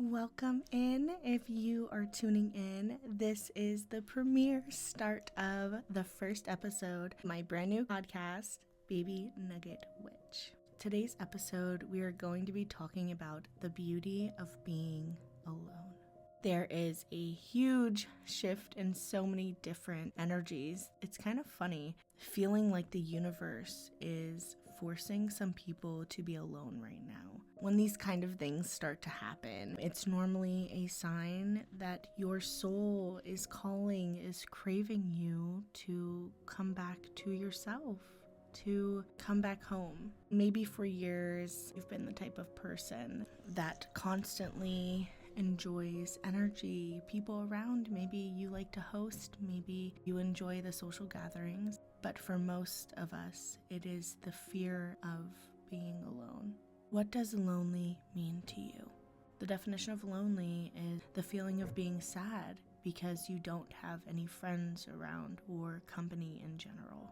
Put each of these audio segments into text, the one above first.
Welcome in. If you are tuning in, this is the premiere start of the first episode of my brand new podcast, Baby Nugget Witch. Today's episode, we are going to be talking about the beauty of being alone. There is a huge shift in so many different energies. It's kind of funny feeling like the universe is forcing some people to be alone right now. When these kind of things start to happen, it's normally a sign that your soul is calling, is craving you to come back to yourself, to come back home. Maybe for years, you've been the type of person that constantly enjoys energy, people around. Maybe you like to host, maybe you enjoy the social gatherings. But for most of us, it is the fear of being alone. What does lonely mean to you? The definition of lonely is the feeling of being sad because you don't have any friends around or company in general.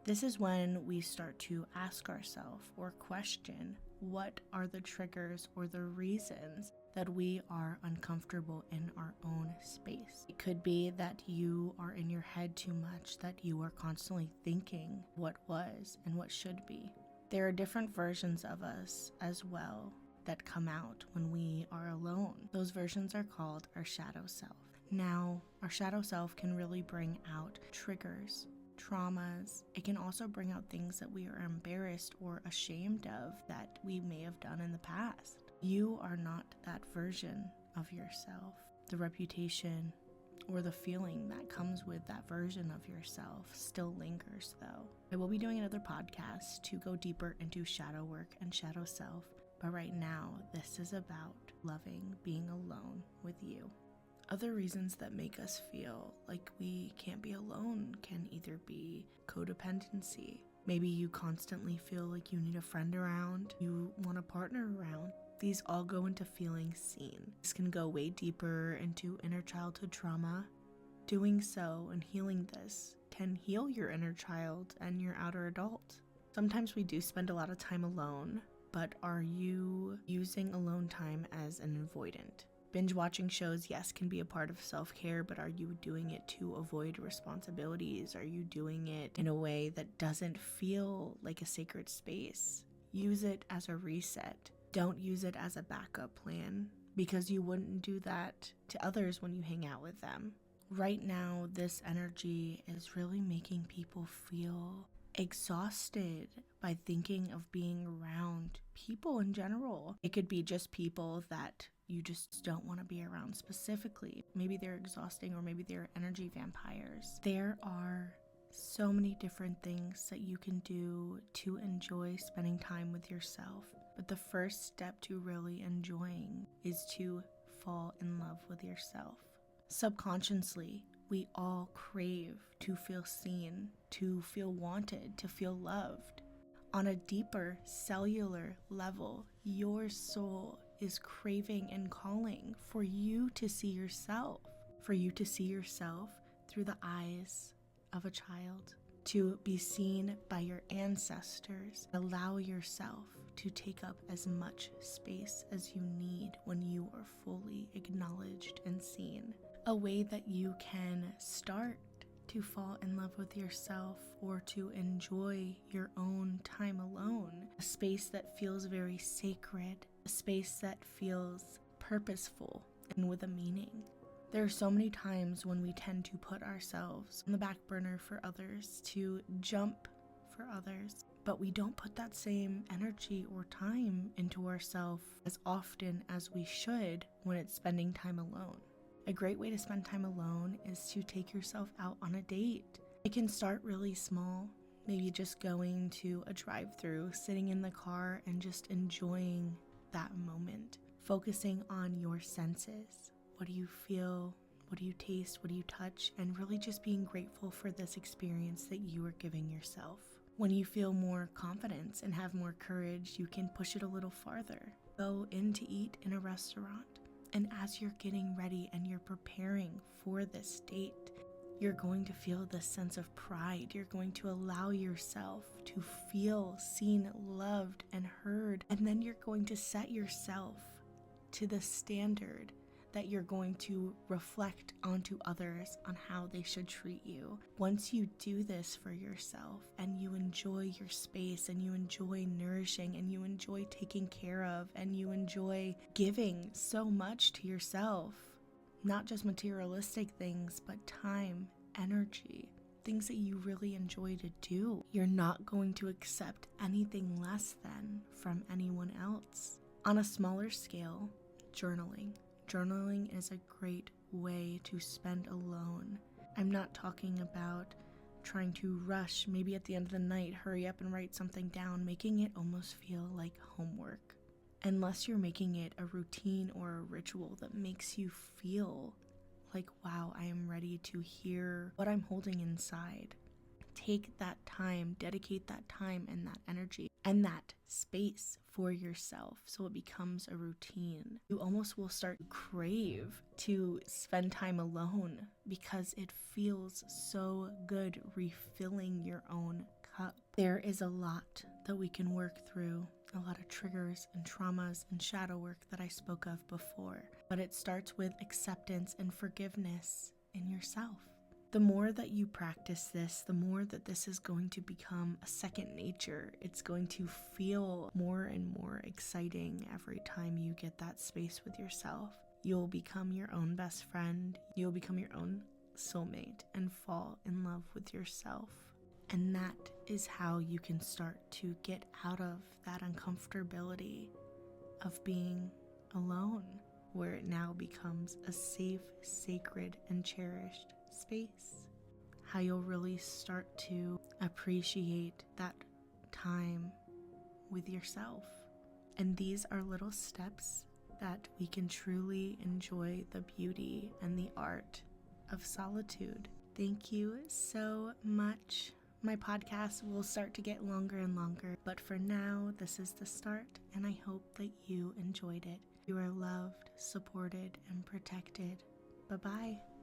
This is when we start to ask ourselves or question, what are the triggers or the reasons that we are uncomfortable in our own space? It could be that you are in your head too much, that you are constantly thinking what was and what should be. There are different versions of us as well that come out when we are alone. Those versions are called our shadow self. Now, our shadow self can really bring out triggers, traumas. It can also bring out things that we are embarrassed or ashamed of that we may have done in the past. You are not that version of yourself. The reputation or the feeling that comes with that version of yourself still lingers, though. I will be doing another podcast to go deeper into shadow work and shadow self, but right now, this is about loving being alone with you. Other reasons that make us feel like we can't be alone can either be codependency. Maybe you constantly feel like you need a friend around, you want a partner around. These all go into feeling seen. This can go way deeper into inner childhood trauma. Doing so and healing this can heal your inner child and your outer adult. Sometimes we do spend a lot of time alone, but are you using alone time as an avoidant? Binge watching shows, yes, can be a part of self-care, but are you doing it to avoid responsibilities? Are you doing it in a way that doesn't feel like a sacred space? Use it as a reset. Don't use it as a backup plan, because you wouldn't do that to others when you hang out with them. Right now, this energy is really making people feel exhausted by thinking of being around people in general. It could be just people that you just don't want to be around specifically. Maybe they're exhausting, or maybe they're energy vampires. There are so many different things that you can do to enjoy spending time with yourself. But the first step to really enjoying is to fall in love with yourself. Subconsciously, we all crave to feel seen, to feel wanted, to feel loved. On a deeper cellular level, your soul is craving and calling for you to see yourself, through the eyes of a child, to be seen by your ancestors. Allow yourself to take up as much space as you need when you are fully acknowledged and seen. A way that you can start to fall in love with yourself or to enjoy your own time alone. A space that feels very sacred, a space that feels purposeful and with a meaning. There are so many times when we tend to put ourselves on the back burner for others, to jump for others, but we don't put that same energy or time into ourselves as often as we should when it's spending time alone. A great way to spend time alone is to take yourself out on a date. It can start really small, maybe just going to a drive-thru, sitting in the car and just enjoying that moment, focusing on your senses. What do you feel? What do you taste? What do you touch? And really just being grateful for this experience that you are giving yourself. When you feel more confidence and have more courage, you can push it a little farther. Go in to eat in a restaurant. And as you're getting ready and you're preparing for this date, you're going to feel this sense of pride. You're going to allow yourself to feel seen, loved, and heard. And then you're going to set yourself to the standard that you're going to reflect onto others on how they should treat you. Once you do this for yourself and you enjoy your space and you enjoy nourishing and you enjoy taking care of and you enjoy giving so much to yourself, not just materialistic things, but time, energy, things that you really enjoy to do, you're not going to accept anything less than from anyone else. On a smaller scale, journaling. Journaling is a great way to spend alone. I'm not talking about trying to rush, maybe at the end of the night, hurry up and write something down, making it almost feel like homework. Unless you're making it a routine or a ritual that makes you feel like, wow, I am ready to hear what I'm holding inside. Take that time, dedicate that time and that energy and that space for yourself so it becomes a routine. You almost will start to crave to spend time alone because it feels so good refilling your own cup. There is a lot that we can work through, a lot of triggers and traumas and shadow work that I spoke of before, but it starts with acceptance and forgiveness in yourself. The more that you practice this, the more that this is going to become a second nature. It's going to feel more and more exciting every time you get that space with yourself. You'll become your own best friend. You'll become your own soulmate and fall in love with yourself. And that is how you can start to get out of that uncomfortability of being alone, where it now becomes a safe, sacred, and cherished space. How you'll really start to appreciate that time with yourself. And these are little steps that we can truly enjoy the beauty and the art of solitude. Thank you so much. My podcast will start to get longer and longer, but for now, this is the start, and I hope that you enjoyed it. You are loved, supported, and protected. Bye-bye.